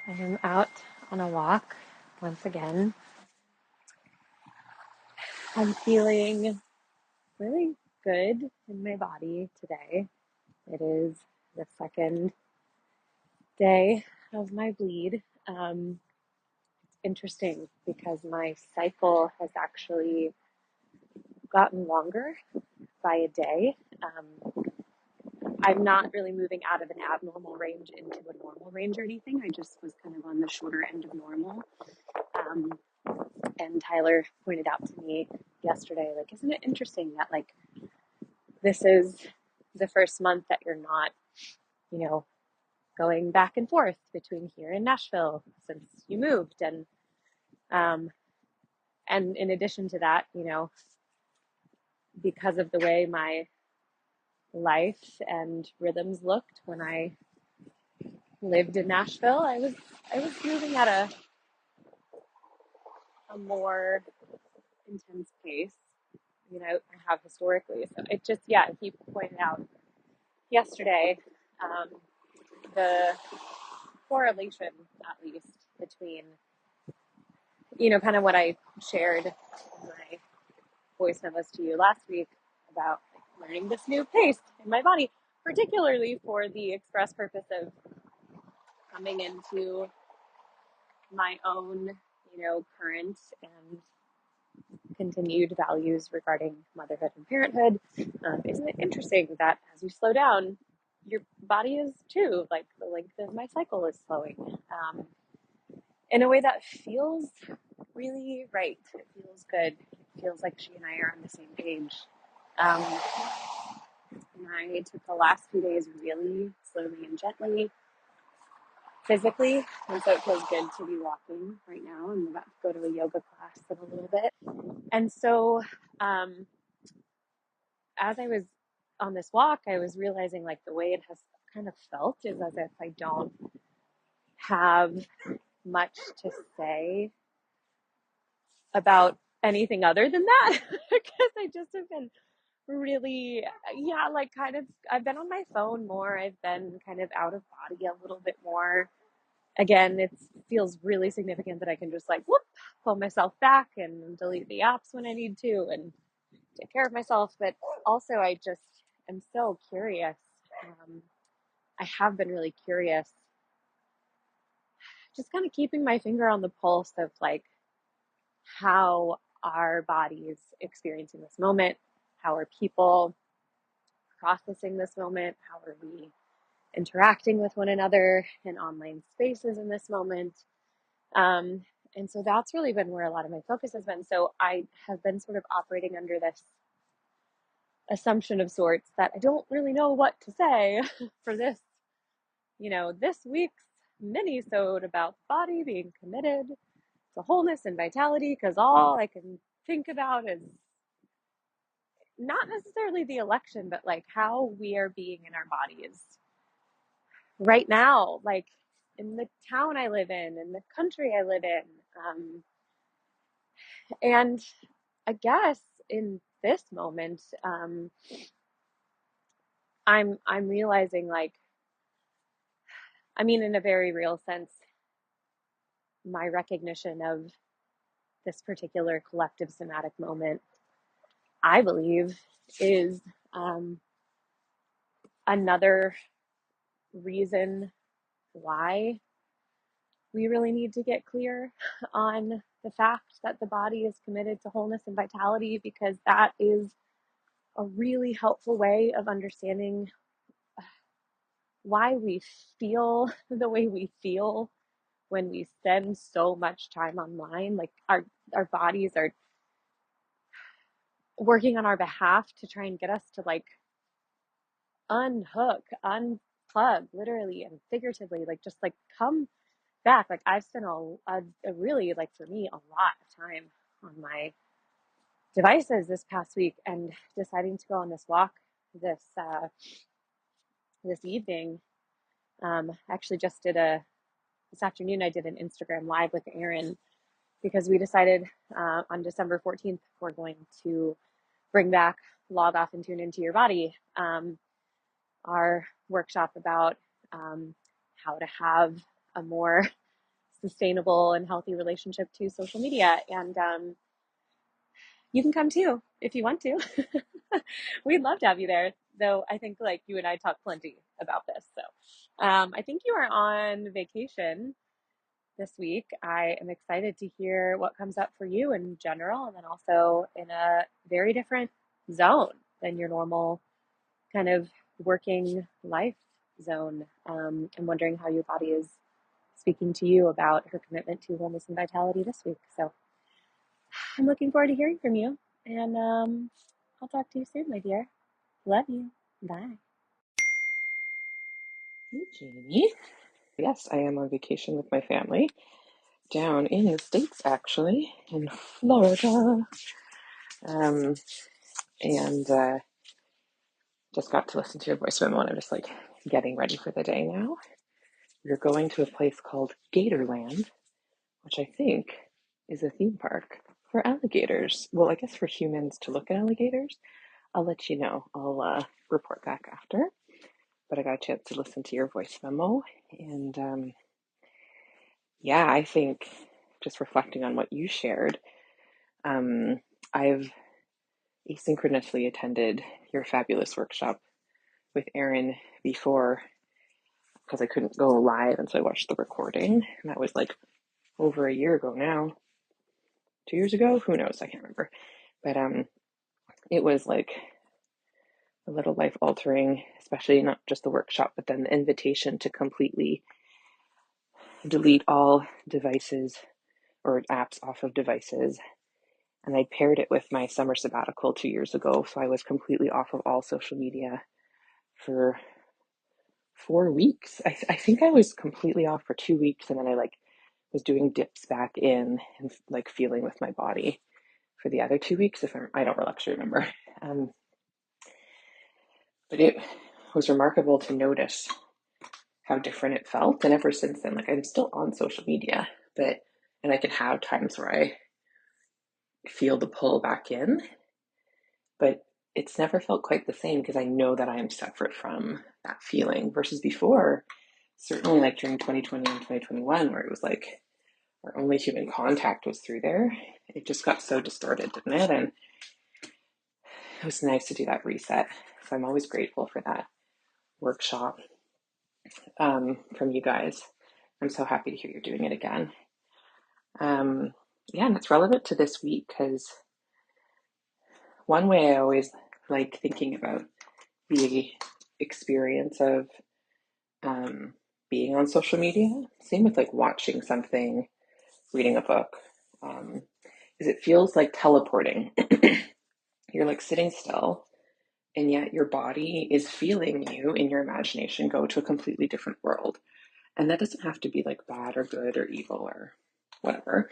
I am out on a walk once again. I'm feeling really good in my body today. It is the second day of my bleed. It's interesting because my cycle has actually gotten longer by a day. I'm not really moving out of an abnormal range into a normal range or anything. I just was kind of on the shorter end of normal. And Tyler pointed out to me yesterday, like, isn't it interesting that, like, this is the first month that you're not, going back and forth between here and Nashville since you moved. And in addition to that, because of the way my life and rhythms looked when I lived in Nashville, I was moving at a more intense pace, I have historically. So it just, he pointed out yesterday, the correlation, at least, between, kind of what I shared in my voice memos to you last week about, like, learning this new pace in my body, particularly for the express purpose of coming into my own, current and continued values regarding motherhood and parenthood. Isn't it interesting that as you slow down, your body is too, like the length of my cycle is slowing, in a way that feels really right. It feels good. It feels like she and I are on the same page. And I took the last few days really slowly and gently, physically, and so it feels good to be walking right now. I'm about to go to a yoga class in a little bit. And so as I was on this walk, I was realizing, like, the way it has kind of felt is as if I don't have much to say about anything other than that because I just have been really, like, kind of, I've been on my phone more. I've been kind of out of body a little bit more. Again, it feels really significant that I can just, like, whoop, pull myself back and delete the apps when I need to and take care of myself. But also, I just am so curious. I have been really curious, just kind of keeping my finger on the pulse of, like, how are bodies experiencing this moment? How are people processing this moment? How are we interacting with one another in online spaces in this moment? And so that's really been where a lot of my focus has been. So I have been sort of operating under this assumption of sorts that I don't really know what to say for this, this week's mini-sode about the body being committed to wholeness and vitality, because all I can think about is not necessarily the election, but, like, how we are being in our bodies right now, like, in the town I live in the country I live in. And I guess in this moment, I'm realizing, like, I mean, in a very real sense, my recognition of this particular collective somatic moment, I believe, is another reason why we really need to get clear on the fact that the body is committed to wholeness and vitality, because that is a really helpful way of understanding why we feel the way we feel when we spend so much time online. Like, our bodies are working on our behalf to try and get us to, like, unhook, unplug, literally and figuratively, like, just, like, come back. Like, I've spent a really, like, for me, a lot of time on my devices this past week, and deciding to go on this walk this evening. Actually just this afternoon I did an Instagram live with Erin, because we decided on December 14th we're going to bring back Log Off and Tune Into Your Body, our workshop about how to have a more sustainable and healthy relationship to social media. And you can come too if you want to. We'd love to have you there. Though I think like you and I talk plenty about this. So I think you are on vacation this week. I am excited to hear what comes up for you in general, and then also in a very different zone than your normal kind of working life zone. I'm wondering how your body is speaking to you about her commitment to wholeness and vitality this week. So I'm looking forward to hearing from you, and I'll talk to you soon, my dear. Love you. Bye. Hey, Jamie. Yes, I am on vacation with my family down in the States, actually, in Florida. Um, and just got to listen to your voice memo, and I'm just like getting ready for the day now. We're going to a place called Gatorland, which I think is a theme park for alligators. Well, I guess for humans to look at alligators. I'll let you know. I'll report back after. But I got a chance to listen to your voice memo, and yeah, I think just reflecting on what you shared, I've asynchronously attended your fabulous workshop with Erin before because I couldn't go live, and so I watched the recording, and that was like over a year ago now, 2 years ago, who knows, I can't remember, but it was like a little life altering, especially not just the workshop, but then the invitation to completely delete all devices or apps off of devices. And I paired it with my summer sabbatical 2 years ago. So I was completely off of all social media for 4 weeks. I think I was completely off for 2 weeks. And then I like was doing dips back in and like feeling with my body for the other 2 weeks. I don't actually remember. But it was remarkable to notice how different it felt. And ever since then, like I'm still on social media, and I can have times where I feel the pull back in, but it's never felt quite the same because I know that I am separate from that feeling versus before, certainly like during 2020 and 2021, where it was like our only human contact was through there. It just got so distorted, didn't it? And it was nice to do that reset. So I'm always grateful for that workshop from you guys. I'm so happy to hear you're doing it again. Yeah, and it's relevant to this week because one way I always like thinking about the experience of being on social media, same with like watching something, reading a book, is it feels like teleporting. You're like sitting still, and yet your body is feeling you in your imagination go to a completely different world. And that doesn't have to be like bad or good or evil or whatever.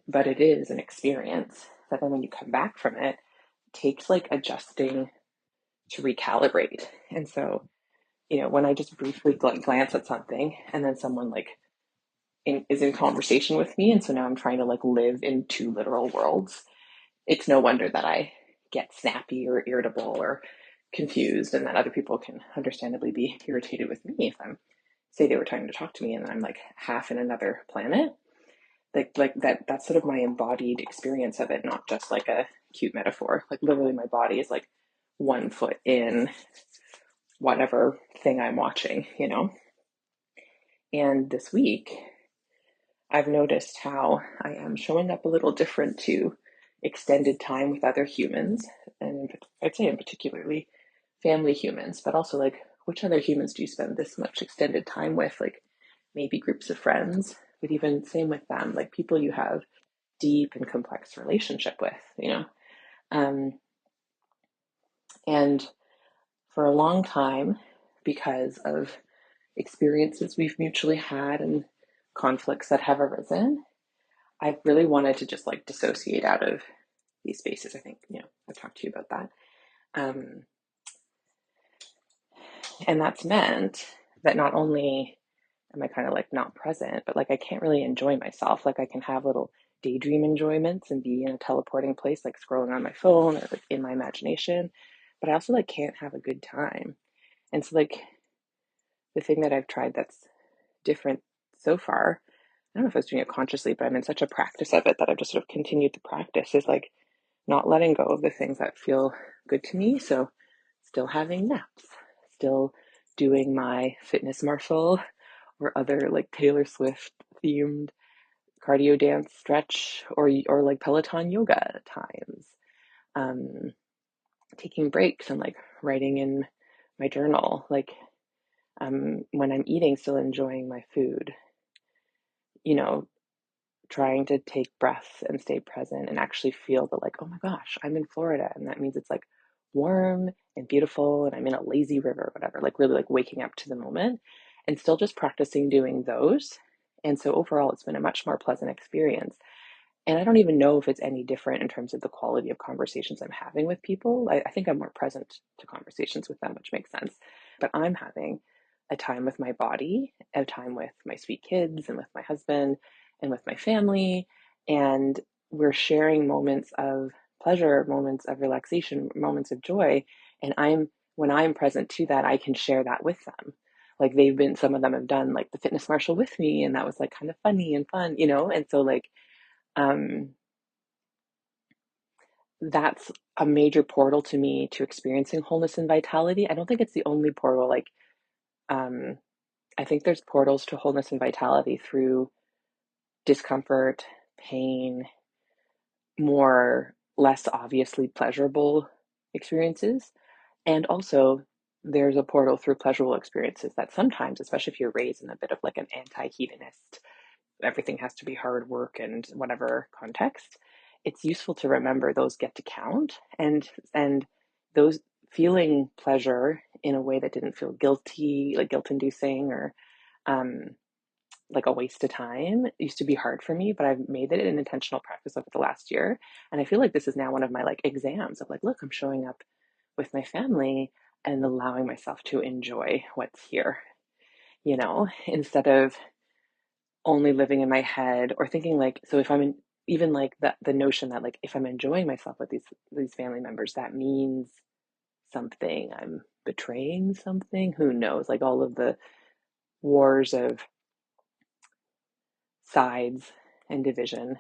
But it is an experience that then when you come back from it, takes like adjusting to recalibrate. And so, when I just briefly glance at something and then someone like is in conversation with me, and so now I'm trying to like live in two literal worlds, it's no wonder that I get snappy or irritable or confused, and that other people can understandably be irritated with me if I'm say they were trying to talk to me and I'm like half in another planet. Like that's sort of my embodied experience of it, not just like a cute metaphor. Like literally my body is like 1 foot in whatever thing I'm watching, And this week I've noticed how I am showing up a little different to extended time with other humans, and I'd say in particularly family humans, but also like which other humans do you spend this much extended time with? Like maybe groups of friends, but even same with them, like people you have deep and complex relationship with. And for a long time, because of experiences we've mutually had and conflicts that have arisen, I really wanted to just like dissociate out of these spaces. I think, I've talked to you about that. And that's meant that not only am I kind of like not present, but like I can't really enjoy myself. Like I can have little daydream enjoyments and be in a teleporting place, like scrolling on my phone or like in my imagination, but I also like can't have a good time. And so like the thing that I've tried that's different so far I don't know if I was doing it consciously, but I'm in such a practice of it that I've just sort of continued to practice, is like not letting go of the things that feel good to me. So still having naps, still doing my fitness marshall or other like Taylor Swift themed cardio dance stretch or like Peloton yoga times. Um, Taking breaks and like writing in my journal, like when I'm eating, still enjoying my food, you know, trying to take breaths and stay present and actually feel that, like, oh my gosh, I'm in Florida and that means it's like warm and beautiful and I'm in a lazy river or whatever, like really like waking up to the moment and still just practicing doing those. And so overall, it's been a much more pleasant experience. And I don't even know if it's any different in terms of the quality of conversations I'm having with people. I think I'm more present to conversations with them, which makes sense. But I'm having a time with my body, a time with my sweet kids and with my husband and with my family. And we're sharing moments of pleasure, moments of relaxation, moments of joy. And when I'm present to that, I can share that with them. Like some of them have done like the fitness marshal with me, and that was like kind of funny and fun, you know? And so like, um, that's a major portal to me to experiencing wholeness and vitality. I don't think it's the only portal. Like, um, I think there's portals to wholeness and vitality through discomfort, pain, more less obviously pleasurable experiences. And also, there's a portal through pleasurable experiences that sometimes, especially if you're raised in a bit of like an anti-hedonist, everything has to be hard work and whatever context, it's useful to remember those get to count, and those feeling pleasure in a way that didn't feel guilty, like guilt inducing or um, like a waste of time, used to be hard for me, but I've made it an intentional practice over the last year. And I feel like this is now one of my like exams of like, look, I'm showing up with my family and allowing myself to enjoy what's here, instead of only living in my head or thinking like, so if I'm in, even like the notion that like if I'm enjoying myself with these family members, that means something, I'm betraying something, who knows, like all of the wars of sides and division.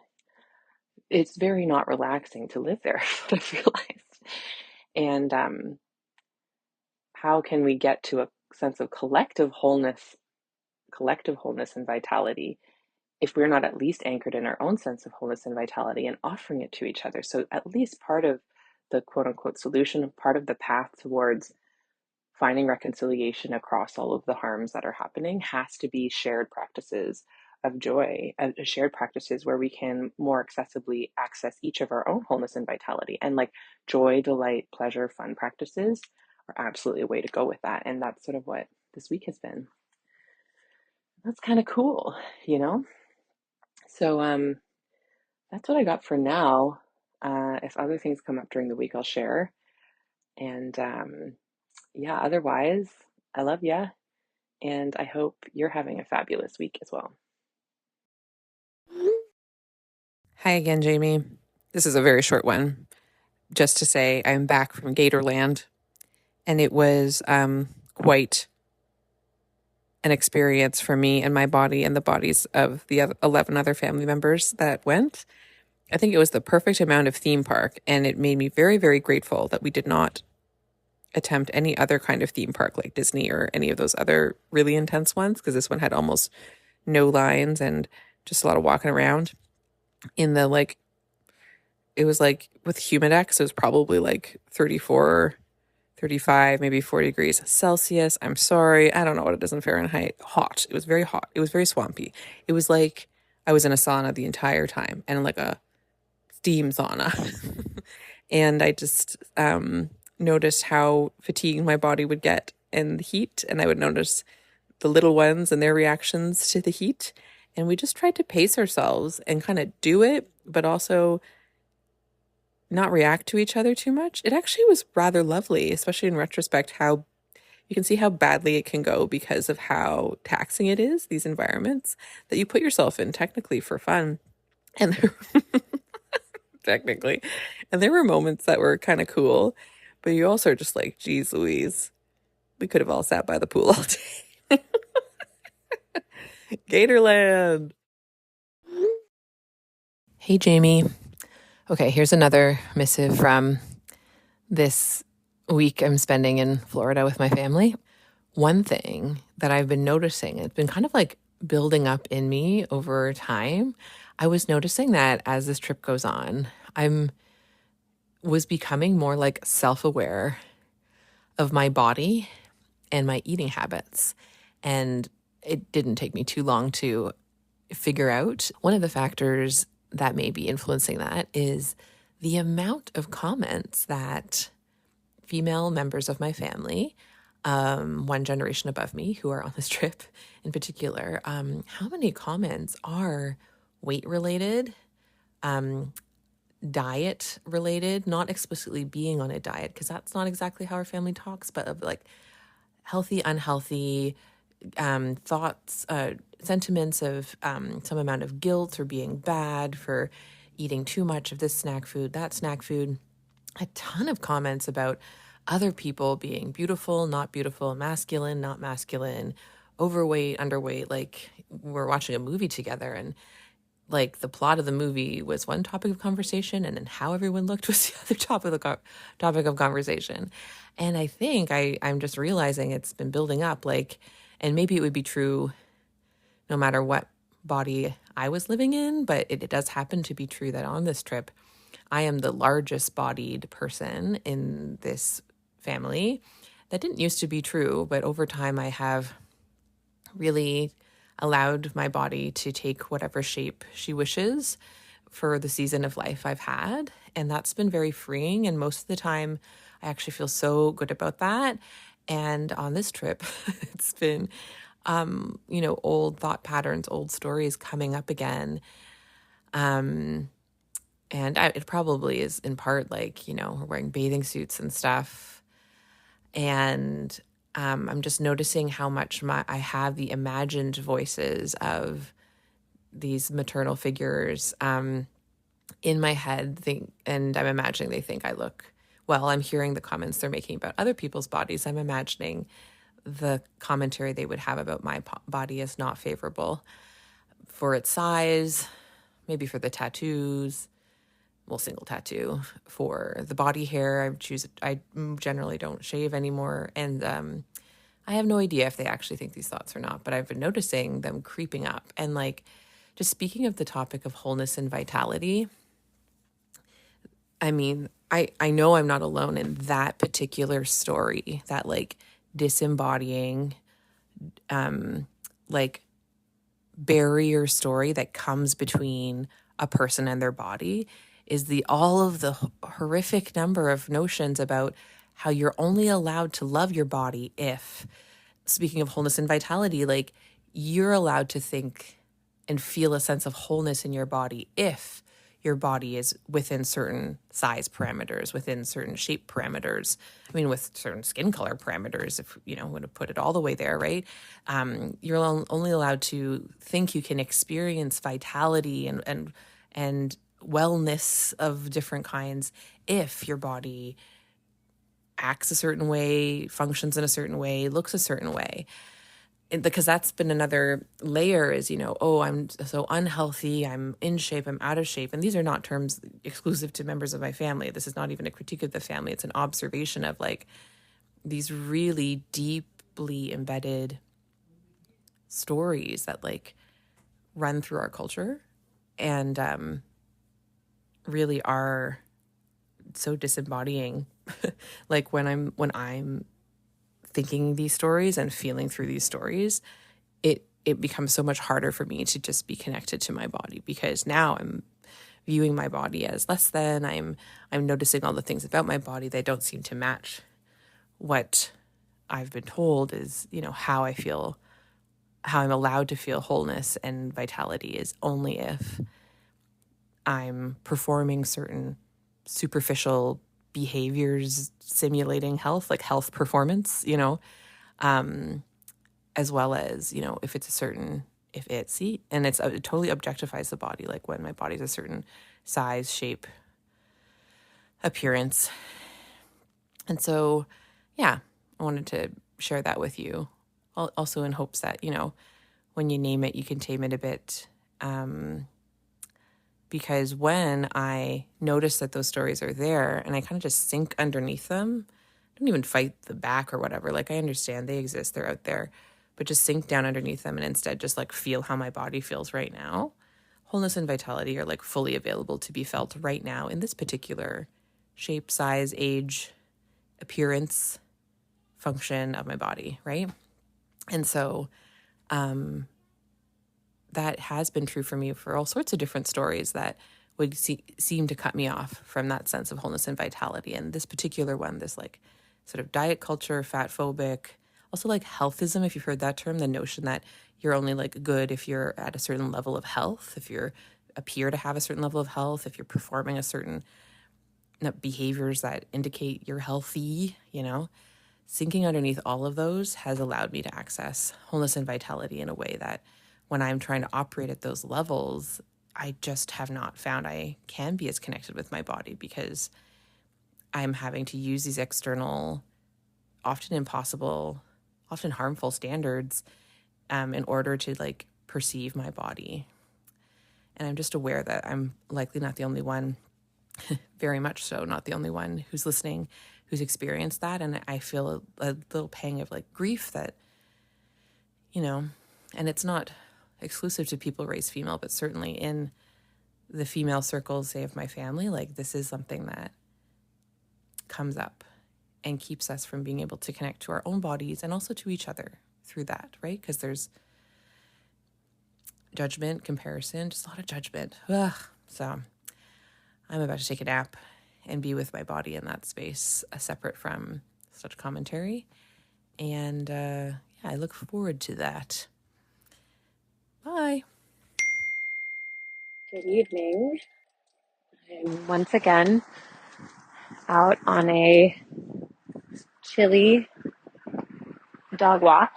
It's very not relaxing to live there, what I've realized. And how can we get to a sense of collective wholeness and vitality if we're not at least anchored in our own sense of wholeness and vitality and offering it to each other? So at least part of the quote unquote solution, part of the path towards finding reconciliation across all of the harms that are happening has to be shared practices of joy, shared practices where we can more accessibly access each of our own wholeness and vitality. And like joy, delight, pleasure, fun practices are absolutely a way to go with that. And that's sort of what this week has been. That's kind of cool, you know? So that's what I got for now. If other things come up during the week, I'll share. And yeah, otherwise, I love ya. And I hope you're having a fabulous week as well. Hi again, Jamie. This is a very short one. Just to say, I'm back from Gatorland, and it was quite an experience for me and my body and the bodies of the 11 other family members that went. I think it was the perfect amount of theme park, and it made me very, very grateful that we did not attempt any other kind of theme park like Disney or any of those other really intense ones, because this one had almost no lines and just a lot of walking around in the like, it was like with Humidex, it was probably like 34, 35, maybe 40 degrees Celsius. I'm sorry. I don't know what it is in Fahrenheit. Hot. It was very hot. It was very swampy. It was like I was in a sauna the entire time, and like a steam sauna. And I just noticed how fatigued my body would get in the heat. And I would notice the little ones and their reactions to the heat. And we just tried to pace ourselves and kind of do it, but also not react to each other too much. It actually was rather lovely, especially in retrospect, how you can see how badly it can go because of how taxing it is, these environments that you put yourself in technically for fun. And technically, and there were moments that were kind of cool, but you also are just like, geez Louise, we could have all sat by the pool all day. Gatorland. Hey, Jamie. Okay, here's another missive from this week I'm spending in Florida with my family. One thing that I've been noticing, it's been kind of like building up in me over time. I was noticing that as this trip goes on, was becoming more like self-aware of my body and my eating habits. And it didn't take me too long to figure out. One of the factors that may be influencing that is the amount of comments that female members of my family, one generation above me who are on this trip in particular, how many comments are weight related, diet related, not explicitly being on a diet, because that's not exactly how our family talks, but of like healthy, unhealthy thoughts, sentiments of some amount of guilt or being bad for eating too much of this snack food, that snack food. A ton of comments about other people being beautiful, not beautiful, masculine, not masculine, overweight, underweight. Like we're watching a movie together and like the plot of the movie was one topic of conversation, and then how everyone looked was the other topic of conversation. And I think I'm just realizing it's been building up, like, and maybe it would be true no matter what body I was living in, but it does happen to be true that on this trip, I am the largest bodied person in this family. That didn't used to be true, but over time I have really allowed my body to take whatever shape she wishes for the season of life I've had. And that's been very freeing. And most of the time, I actually feel so good about that. And on this trip, it's been, old thought patterns, old stories coming up again. And it probably is in part like, we're wearing bathing suits and stuff. And I'm just noticing how much I have the imagined voices of these maternal figures in my head, and I'm imagining they think I look well. I'm hearing the comments they're making about other people's bodies. I'm imagining the commentary they would have about my body as not favorable for its size, maybe for the tattoos. Well, single tattoo. For the body hair, I generally don't shave anymore. And I have no idea if they actually think these thoughts or not, but I've been noticing them creeping up. And like, just speaking of the topic of wholeness and vitality, I mean, I know I'm not alone in that particular story, that like disembodying, like barrier story that comes between a person and their body is all of the horrific number of notions about how you're only allowed to love your body if, speaking of wholeness and vitality, like you're allowed to think and feel a sense of wholeness in your body if your body is within certain size parameters, within certain shape parameters. I mean, with certain skin color parameters, if you want to put it all the way there, right? You're only allowed to think you can experience vitality and wellness of different kinds if your body acts a certain way, functions in a certain way, looks a certain way. Because that's been another layer is, I'm so unhealthy, I'm in shape, I'm out of shape. And these are not terms exclusive to members of my family. This is not even a critique of the family. It's an observation of like these really deeply embedded stories that like run through our culture and really are so disembodying. Like when I'm thinking these stories and feeling through these stories, it becomes so much harder for me to just be connected to my body, because now I'm viewing my body as less than. I'm noticing all the things about my body that don't seem to match what I've been told is, how I feel, how I'm allowed to feel wholeness and vitality is only if I'm performing certain superficial behaviors simulating health, like health performance, as well as, if it's and it totally objectifies the body, like when my body's a certain size, shape, appearance. And so, yeah, I wanted to share that with you, also in hopes that, when you name it, you can tame it a bit. because when I notice that those stories are there and I kind of just sink underneath them, I don't even fight the back or whatever. Like, I understand they exist, they're out there, but just sink down underneath them and instead just like feel how my body feels right now. Wholeness and vitality are like fully available to be felt right now in this particular shape, size, age, appearance, function of my body, right? And so that has been true for me for all sorts of different stories that would seem to cut me off from that sense of wholeness and vitality. And this particular one, this like sort of diet culture, fat phobic, also like healthism, if you've heard that term, the notion that you're only like good if you're at a certain level of health, if you appear to have a certain level of health, if you're performing a certain behaviors that indicate you're healthy, sinking underneath all of those has allowed me to access wholeness and vitality in a way that when I'm trying to operate at those levels, I just have not found I can be as connected with my body, because I'm having to use these external, often impossible, often harmful standards in order to like perceive my body. And I'm just aware that I'm likely not the only one, very much so not the only one who's listening, who's experienced that. And I feel a little pang of like grief that, and it's not exclusive to people raised female, but certainly in the female circles, say, of my family, like this is something that comes up and keeps us from being able to connect to our own bodies and also to each other through that, right? Because there's judgment, comparison, just a lot of judgment. Ugh. So I'm about to take a nap and be with my body in that space, separate from such commentary. And I look forward to that. Bye. Good evening. I'm once again out on a chilly dog walk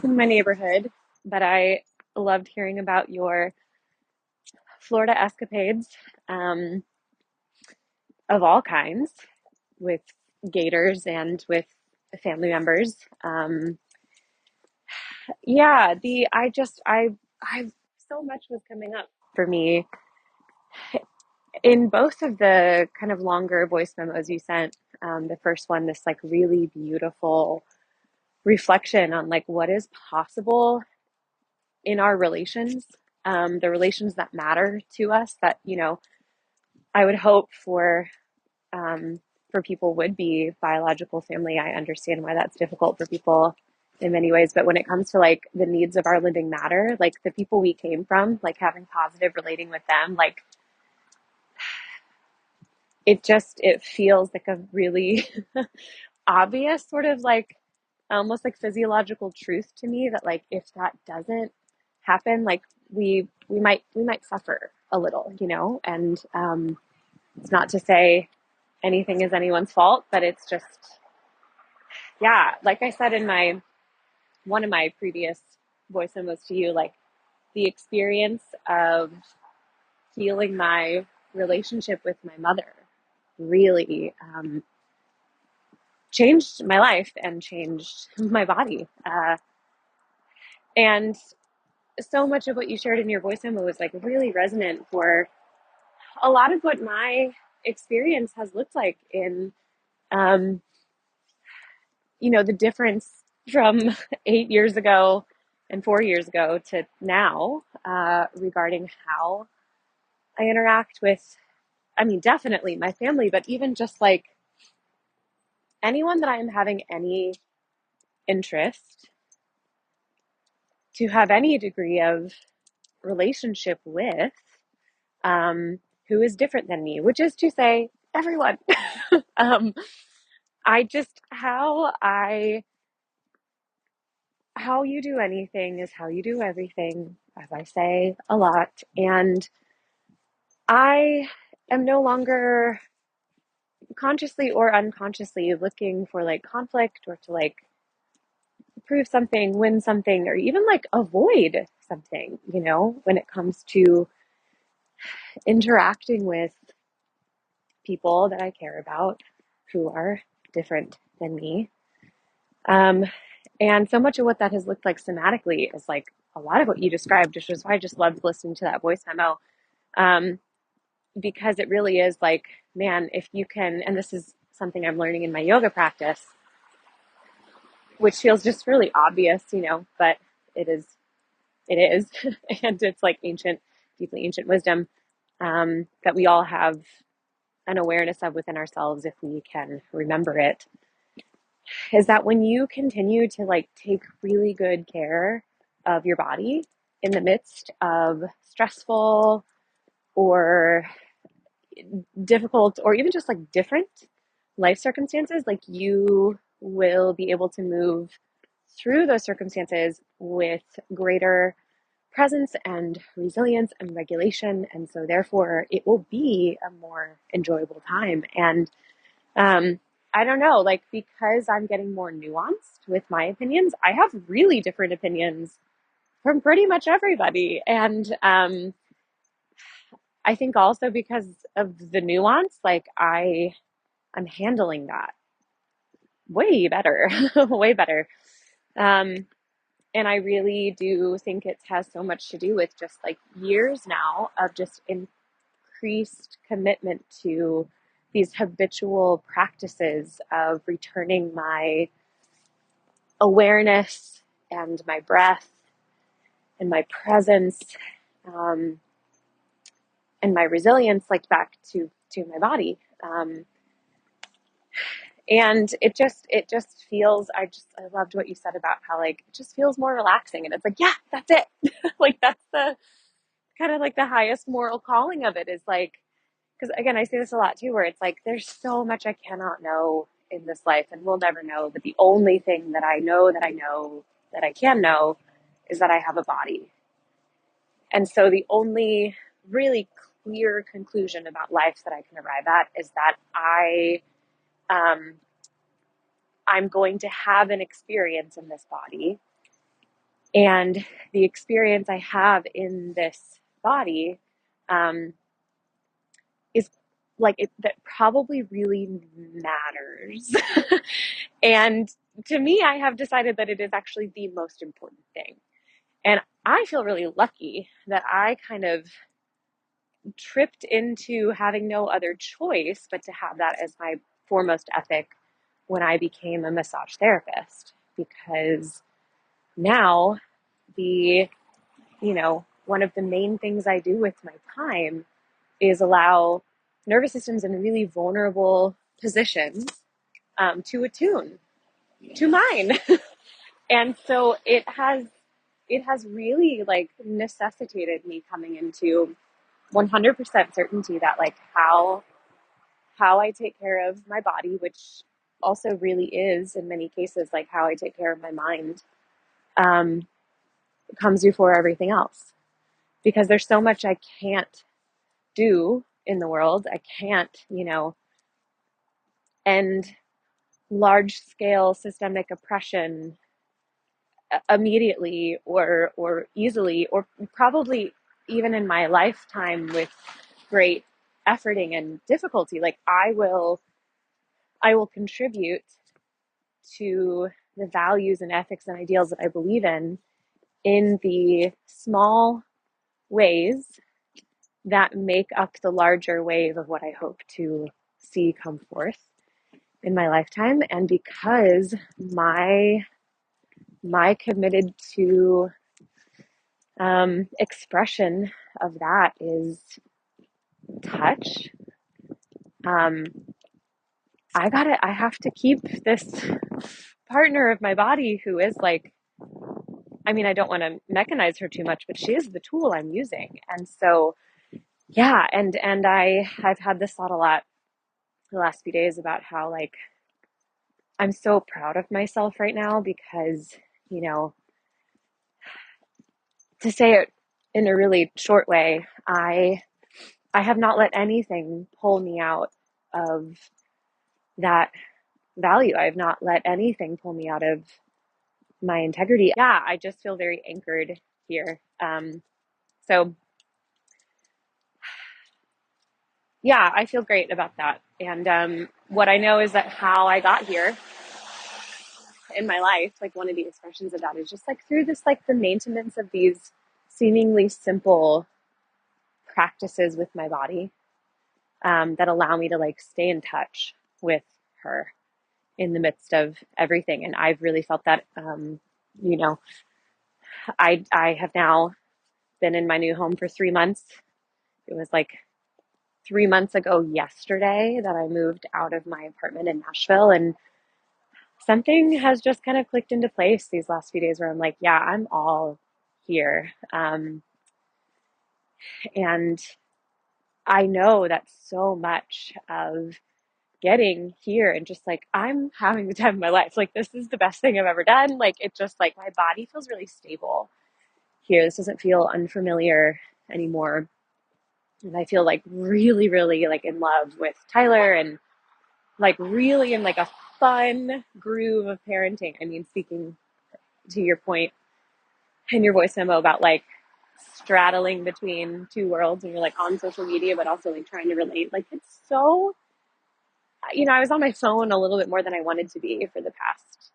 in my neighborhood, but I loved hearing about your Florida escapades of all kinds with gators and with family members. I so much was coming up for me in both of the kind of longer voice memos you sent. The first one, this like really beautiful reflection on like what is possible in our relations, the relations that matter to us, that, I would hope for people would be biological family. I understand why that's difficult for people in many ways, but when it comes to like the needs of our living matter, like the people we came from, like having positive relating with them, like it feels like a really obvious sort of like almost like physiological truth to me that like if that doesn't happen, like we might suffer a little, and it's not to say anything is anyone's fault, but it's just, yeah, like I said in one of my previous voice memos to you, like the experience of healing my relationship with my mother really changed my life and changed my body. And so much of what you shared in your voice memo was like really resonant for a lot of what my experience has looked like in, the difference from 8 years ago and 4 years ago to now, regarding how I interact with, definitely my family, but even just like anyone that I am having any interest to have any degree of relationship with, who is different than me, which is to say, everyone. um, how you do anything is how you do everything, as I say a lot. And I am no longer consciously or unconsciously looking for like conflict or to like prove something, win something, or even like avoid something, when it comes to interacting with people that I care about who are different than me. And so much of what that has looked like somatically is like a lot of what you described, which is why I just loved listening to that voice memo. Um, because it really is like, man, if you can, and this is something I'm learning in my yoga practice, which feels just really obvious, but it is, and it's like ancient, deeply ancient wisdom, that we all have an awareness of within ourselves if we can remember it, is that when you continue to like take really good care of your body in the midst of stressful or difficult or even just like different life circumstances, like you will be able to move through those circumstances with greater presence and resilience and regulation. And so therefore it will be a more enjoyable time. And I don't know, like, because I'm getting more nuanced with my opinions, I have really different opinions from pretty much everybody. And I think also because of the nuance, like I'm handling that way better, way better. And I really do think it has so much to do with just like years now of just increased commitment to these habitual practices of returning my awareness and my breath and my presence, um, and my resilience, like back to my body. And it just feels, I loved what you said about how like it just feels more relaxing, and it's like, yeah, that's it. Like that's the kind of like the highest moral calling of it, is like, because again, I say this a lot too, where it's like there's so much I cannot know in this life and we'll never know, but the only thing that I know that I can know is that I have a body. And so the only really clear conclusion about life that I can arrive at is that um, I'm going to have an experience in this body. And the experience I have in this body is like it, that probably really matters. And to me, I have decided that it is actually the most important thing. And I feel really lucky that I kind of tripped into having no other choice but to have that as my foremost ethic when I became a massage therapist. Because now the, one of the main things I do with my time is allow nervous systems in really vulnerable positions to attune to mine. And so it has really like necessitated me coming into 100% certainty that like how I take care of my body, which also really is in many cases like how I take care of my mind, um, comes before everything else. Because there's so much I can't do in the world. I can't, end large scale systemic oppression immediately or easily, or probably even in my lifetime with great efforting and difficulty. Like I will contribute to the values and ethics and ideals that I believe in the small ways that make up the larger wave of what I hope to see come forth in my lifetime. And because my committed to expression of that is touch, um, I have to keep this partner of my body who is like, I mean, I don't want to mechanize her too much, but she is the tool I'm using. And so, yeah. And I've had this thought a lot the last few days about how like, I'm so proud of myself right now because, to say it in a really short way, I have not let anything pull me out of that value. I have not let anything pull me out of my integrity. Yeah, I just feel very anchored here. So yeah, I feel great about that. And what I know is that how I got here in my life, like one of the expressions of that is just like through this, like the maintenance of these seemingly simple practices with my body, that allow me to like stay in touch with her in the midst of everything. And I've really felt that, you know, I have now been in my new home for 3 months. It was like 3 months ago yesterday that I moved out of my apartment in Nashville, and something has just kind of clicked into place these last few days where I'm like, yeah, I'm all here. And I know that so much of getting here and just like, I'm having the time of my life. Like, this is the best thing I've ever done. Like, it just like my body feels really stable here. This doesn't feel unfamiliar anymore. And I feel like really, really like in love with Tyler and like really in like a fun groove of parenting. I mean, speaking to your point in your voice memo about like straddling between two worlds and you're like on social media, but also like trying to relate. Like it's so, I was on my phone a little bit more than I wanted to be for the past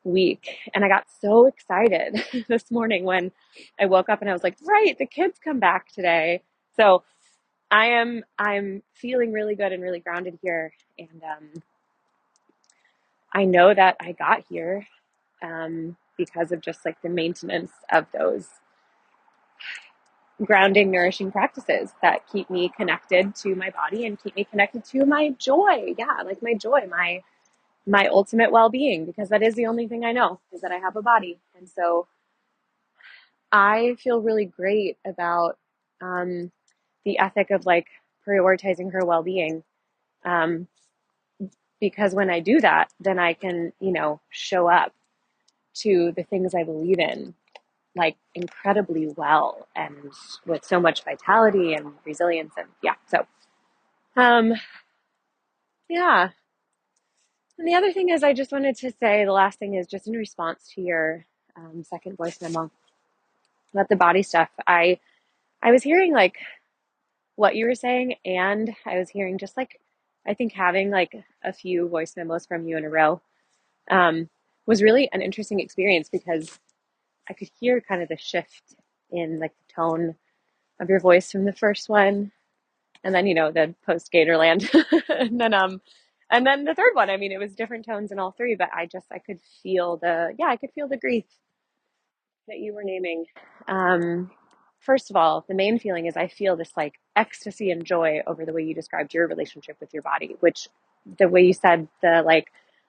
week. And I got so excited this morning when I woke up and I was like, right, the kids come back today. So I'm feeling really good and really grounded here. And I know that I got here because of just like the maintenance of those grounding, nourishing practices that keep me connected to my body and keep me connected to my joy. Yeah, like my joy, my ultimate well-being, because that is the only thing I know is that I have a body. And so I feel really great about the ethic of like prioritizing her well-being. Because when I do that, then I can, show up to the things I believe in like incredibly well and with so much vitality and resilience. And yeah, so um yeah. And the other thing is, I just wanted to say, the last thing is just in response to your second voice memo about the body stuff. I was hearing like what you were saying, and I was hearing just like, I think having like a few voice memos from you in a row um was really an interesting experience, because I could hear kind of the shift in like the tone of your voice from the first one, and then the post Gatorland, and then the third one. I mean, it was different tones in all three, but I could feel the grief that you were naming. Um, First of all, the main feeling is I feel this like ecstasy and joy over the way you described your relationship with your body, which the way you said the like,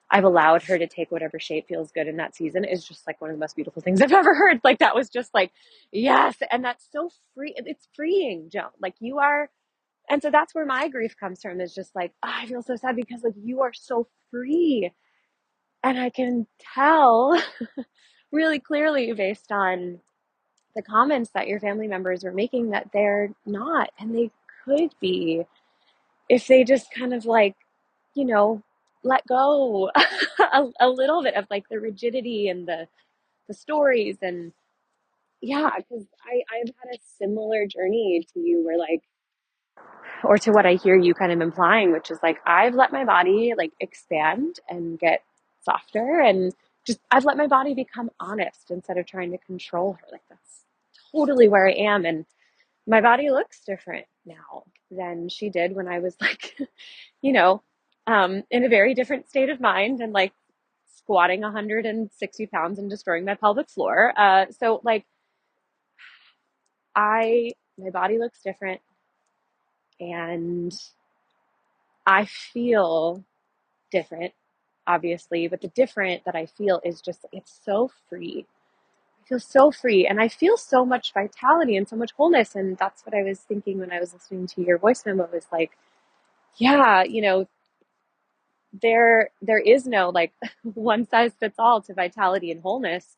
I've allowed her to take whatever shape feels good in that season is just like one of the most beautiful things I've ever heard. Like that was just like, yes. And that's so free. It's freeing, Joan. Like you are. And so that's where my grief comes from, is just like, I feel so sad because like you are so free. And I can tell really clearly based on the comments that your family members were making that they're not, and they could be if they just kind of like, you know, let go a little bit of like the rigidity and the stories. And yeah, because I've had a similar journey to you where like, or to what I hear you kind of implying, which is like, I've let my body like expand and get softer, and just I've let my body become honest instead of trying to control her. Like that's totally where I am. And my body looks different now than she did when I was like, you know, in a very different state of mind and like squatting 160 pounds and destroying my pelvic floor. So like my body looks different, and I feel different, obviously, but the different that I feel is just, it's so free. I feel so free, and I feel so much vitality and so much wholeness. And that's what I was thinking when I was listening to your voice memo, was like, yeah, there is no like one size fits all to vitality and wholeness.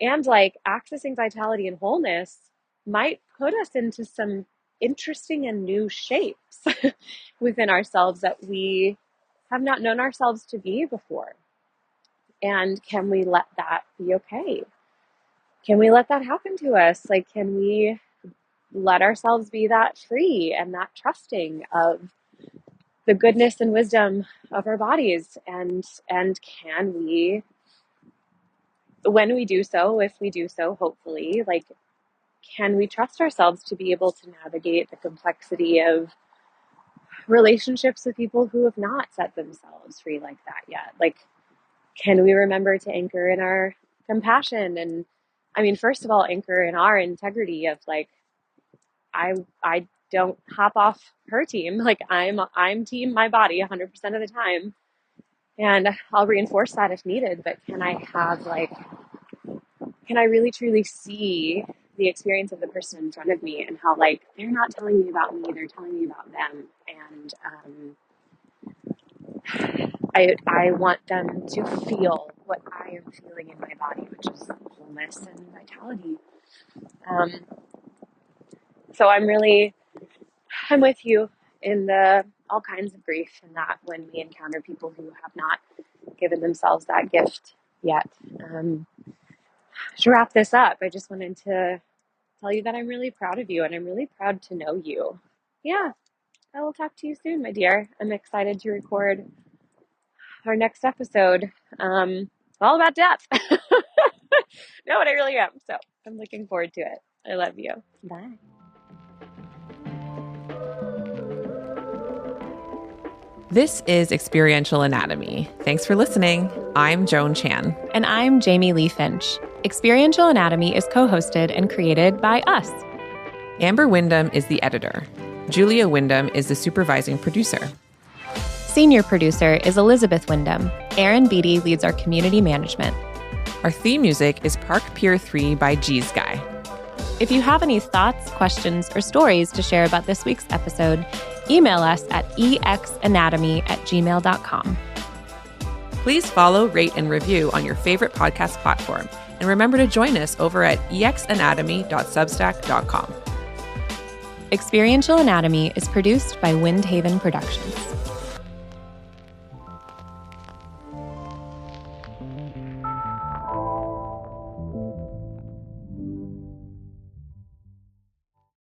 And like accessing vitality and wholeness might put us into some interesting and new shapes within ourselves that we have not known ourselves to be before. And can we let that be okay? Can we let that happen to us? Like, can we let ourselves be that free and that trusting of the goodness and wisdom of our bodies? And can we when we do so, if we do so, hopefully, like, can we trust ourselves to be able to navigate the complexity of relationships with people who have not set themselves free like that yet? Like, can we remember to anchor in our compassion? And I mean, first of all, anchor in our integrity of like, I don't hop off her team. Like, I'm team my body 100% of the time. And I'll reinforce that if needed. But can I really truly see the experience of the person in front of me and how, like, they're not telling me about me, they're telling me about them. And I want them to feel what I am feeling in my body, which is wholeness and vitality. So I'm with you in the all kinds of grief, and that when we encounter people who have not given themselves that gift yet. To wrap this up, I just wanted to tell you that I'm really proud of you, and I'm really proud to know you. Yeah, I will talk to you soon, my dear. I'm excited to record our next episode, all about death. No, but I really am. So I'm looking forward to it. I love you. Bye. This is Experiential Anatomy. Thanks for listening. I'm Joan Chan. And I'm Jamie Lee Finch. Experiential Anatomy is co-hosted and created by us. Amber Wyndham is the editor. Julia Wyndham is the supervising producer. Senior producer is Elizabeth Wyndham. Aaron Beatty leads our community management. Our theme music is Park Pier 3 by G's Guy. If you have any thoughts, questions, or stories to share about this week's episode, email us at exanatomy@gmail.com. Please follow, rate, and review on your favorite podcast platform. And remember to join us over at exanatomy.substack.com. Experiential Anatomy is produced by Windhaven Productions.